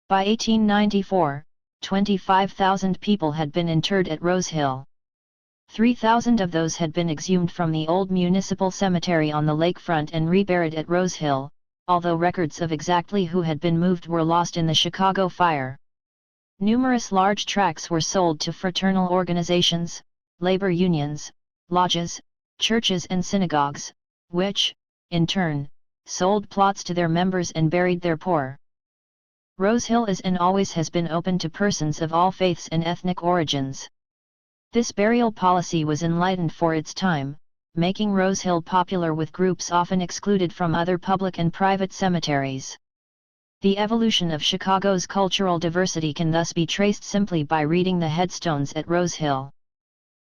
By 1894, 25,000 people had been interred at Rose Hill. 3,000 of those had been exhumed from the old municipal cemetery on the lakefront and reburied at Rose Hill, although records of exactly who had been moved were lost in the Chicago fire. Numerous large tracts were sold to fraternal organizations, labor unions, lodges, churches and synagogues, which, in turn, sold plots to their members and buried their poor. Rose Hill is and always has been open to persons of all faiths and ethnic origins. This burial policy was enlightened for its time, making Rose Hill popular with groups often excluded from other public and private cemeteries. The evolution of Chicago's cultural diversity can thus be traced simply by reading the headstones at Rose Hill.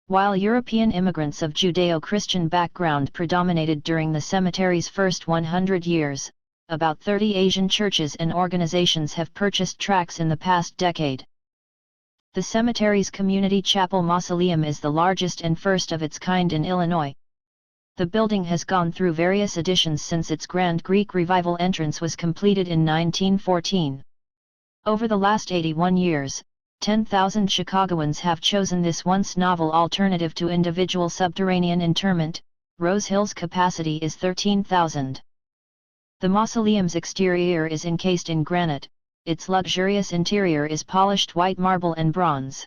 While European immigrants of Judeo-Christian background predominated during the cemetery's first 100 years, about 30 Asian churches and organizations have purchased tracts in the past decade. The cemetery's community chapel Mausoleum is the largest and first of its kind in Illinois. The building has gone through various additions since its Grand Greek Revival entrance was completed in 1914. Over the last 81 years, 10,000 Chicagoans have chosen this once novel alternative to individual subterranean interment. Rose Hill's capacity is 13,000. The mausoleum's exterior is encased in granite, its luxurious interior is polished white marble and bronze.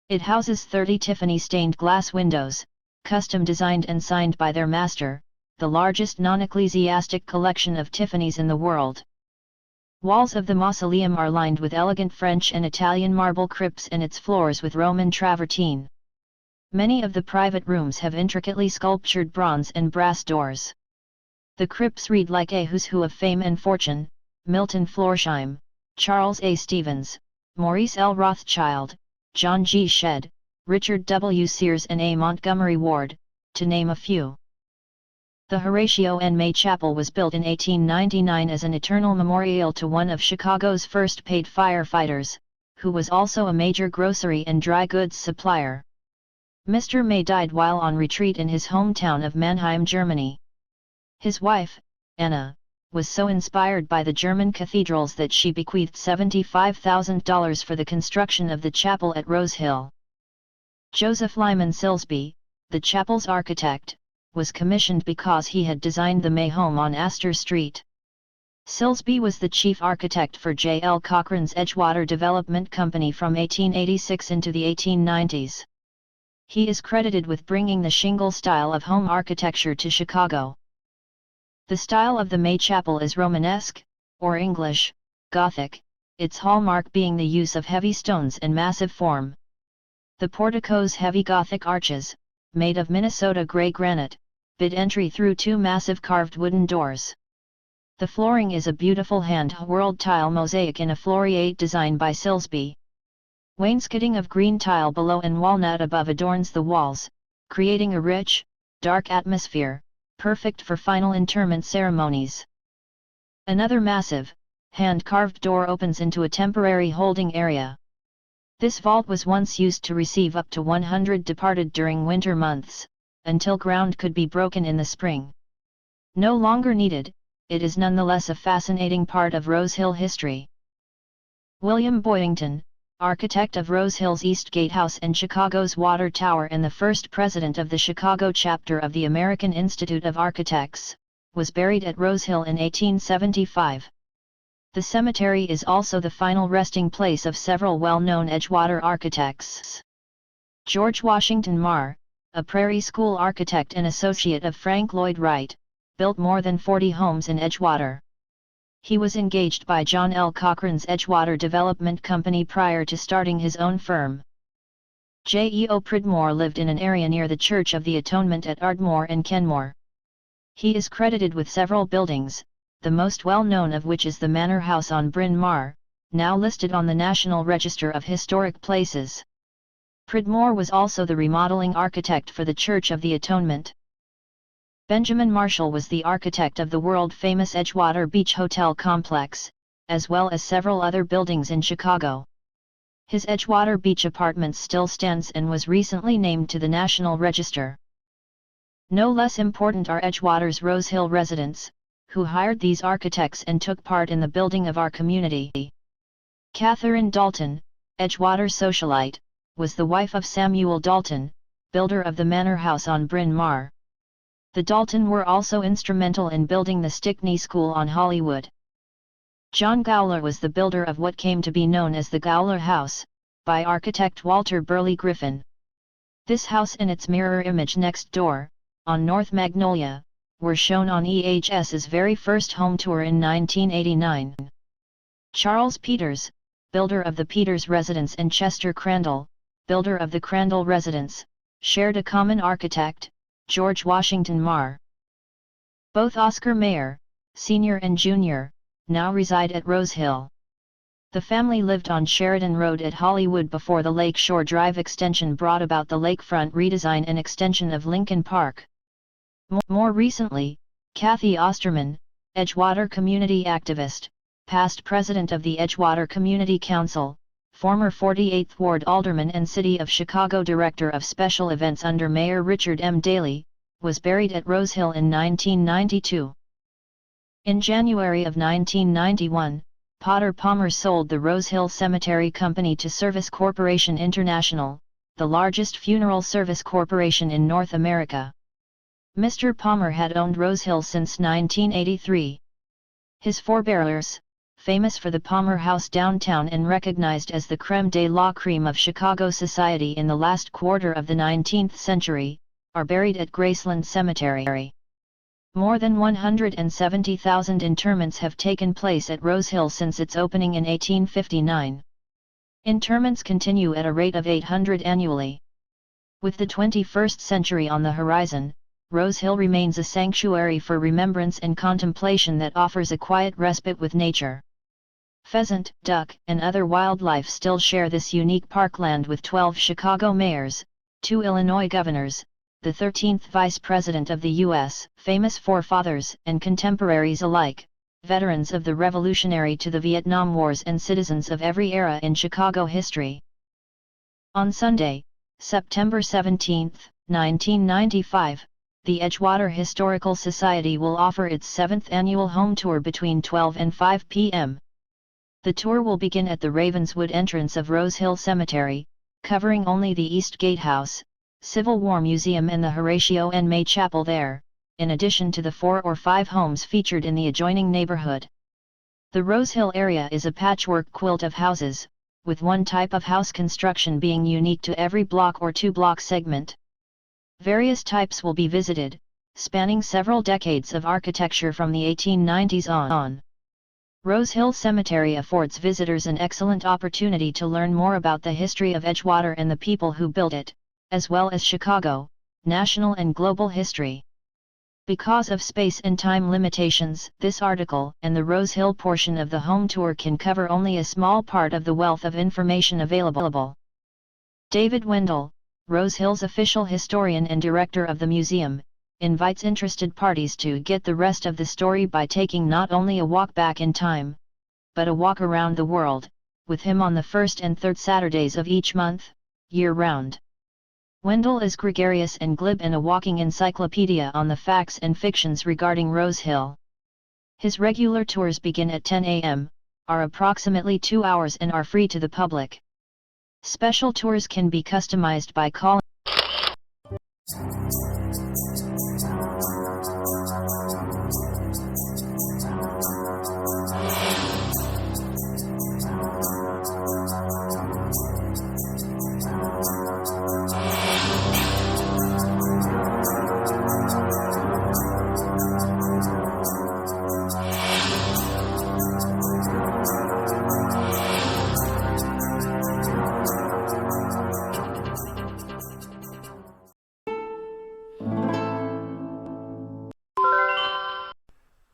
It houses 30 Tiffany stained glass windows, custom designed and signed by their master, the largest non-ecclesiastic collection of Tiffany's in the world. Walls of the mausoleum are lined with elegant French and Italian marble crypts and its floors with Roman travertine. Many of the private rooms have intricately sculptured bronze and brass doors. The crypts read like a who's who of fame and fortune: Milton Florsheim, Charles A. Stevens, Maurice L. Rothschild, John G. Shedd, Richard W. Sears and A. Montgomery Ward, to name a few. The Horatio and May Chapel was built in 1899 as an eternal memorial to one of Chicago's first paid firefighters, who was also a major grocery and dry goods supplier. Mr. May died while on retreat in his hometown of Mannheim, Germany. His wife, Anna, was so inspired by the German cathedrals that she bequeathed $75,000 for the construction of the chapel at Rose Hill. Joseph Lyman Silsbee, the chapel's architect, was commissioned because he had designed the May home on Astor Street. Silsbee was the chief architect for J. L. Cochran's Edgewater Development Company from 1886 into the 1890s. He is credited with bringing the shingle style of home architecture to Chicago. The style of the May Chapel is Romanesque, or English, Gothic, its hallmark being the use of heavy stones and massive form. The portico's heavy Gothic arches, made of Minnesota gray granite, bid entry through two massive carved wooden doors. The flooring is a beautiful hand-whirled tile mosaic in a floriate design by Silsbee. Wainscoting of green tile below and walnut above adorns the walls, creating a rich, dark atmosphere, perfect for final interment ceremonies. Another massive, hand-carved door opens into a temporary holding area. This vault was once used to receive up to 100 departed during winter months, until ground could be broken in the spring. No longer needed, it is nonetheless a fascinating part of Rose Hill history. William Boyington, architect of Rose Hill's East Gatehouse and Chicago's Water Tower and the first president of the Chicago chapter of the American Institute of Architects, was buried at Rose Hill in 1875. The cemetery is also the final resting place of several well-known Edgewater architects. George Washington Marr, a Prairie School architect and associate of Frank Lloyd Wright, built more than 40 homes in Edgewater. He was engaged by John L. Cochran's Edgewater Development Company prior to starting his own firm. J. E. O. Pridmore lived in an area near the Church of the Atonement at Ardmore and Kenmore. He is credited with several buildings, the most well-known of which is the Manor House on Bryn Mawr, now listed on the National Register of Historic Places. Pridmore was also the remodeling architect for the Church of the Atonement. Benjamin Marshall was the architect of the world-famous Edgewater Beach Hotel complex, as well as several other buildings in Chicago. His Edgewater Beach Apartments still stands and was recently named to the National Register. No less important are Edgewater's Rose Hill residents, who hired these architects and took part in the building of our community. Catherine Dalton, Edgewater socialite, was the wife of Samuel Dalton, builder of the Manor House on Bryn Mawr. The Dalton were also instrumental in building the Stickney School on Hollywood. John Gowler was the builder of what came to be known as the Gowler House, by architect Walter Burley Griffin. This house and its mirror image next door, on North Magnolia, were shown on EHS's very first home tour in 1989. Charles Peters, builder of the Peters Residence, and Chester Crandall, builder of the Crandall Residence, shared a common architect, George Washington Marr. Both Oscar Mayer, Sr. and Jr., now reside at Rose Hill. The family lived on Sheridan Road at Hollywood before the Lakeshore Drive extension brought about the lakefront redesign and extension of Lincoln Park. More recently, Kathy Osterman, Edgewater community activist, past president of the Edgewater Community Council, former 48th Ward alderman and City of Chicago director of special events under Mayor Richard M. Daley, was buried at Rose Hill in 1992. In January of 1991, Potter Palmer sold the Rose Hill Cemetery Company to Service Corporation International, the largest funeral service corporation in North America. Mr. Palmer had owned Rose Hill since 1983. His forebears, famous for the Palmer House downtown and recognized as the crème de la crème of Chicago society in the last quarter of the 19th century, are buried at Graceland Cemetery. More than 170,000 interments have taken place at Rose Hill since its opening in 1859. Interments continue at a rate of 800 annually. With the 21st century on the horizon, Rose Hill remains a sanctuary for remembrance and contemplation that offers a quiet respite with nature. Pheasant, duck, and other wildlife still share this unique parkland with 12 Chicago mayors, 2 Illinois governors, the 13th Vice President of the U.S., famous forefathers and contemporaries alike, veterans of the Revolutionary to the Vietnam Wars and citizens of every era in Chicago history. On Sunday, September 17, 1995, the Edgewater Historical Society will offer its 7th annual home tour between 12 and 5 p.m. The tour will begin at the Ravenswood entrance of Rose Hill Cemetery, covering only the East Gatehouse, Civil War Museum and the Horatio and May Chapel there, in addition to the 4 or 5 homes featured in the adjoining neighborhood. The Rose Hill area is a patchwork quilt of houses, with one type of house construction being unique to every block or 2-block segment. Various types will be visited, spanning several decades of architecture from the 1890s on. Rose Hill Cemetery affords visitors an excellent opportunity to learn more about the history of Edgewater and the people who built it, as well as Chicago, national and global history. Because of space and time limitations, this article and the Rose Hill portion of the home tour can cover only a small part of the wealth of information available. David Wendell, Rose Hill's official historian and director of the museum, invites interested parties to get the rest of the story by taking not only a walk back in time, but a walk around the world, with him on the first and third Saturdays of each month, year-round. Wendell is gregarious and glib and a walking encyclopedia on the facts and fictions regarding Rose Hill. His regular tours begin at 10 a.m., are approximately 2 hours and are free to the public. Special tours can be customized by calling.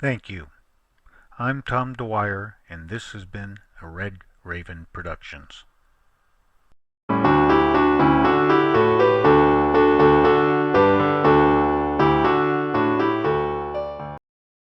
Thank you. I'm Tom Dwyer, and this has been a Red Raven Productions.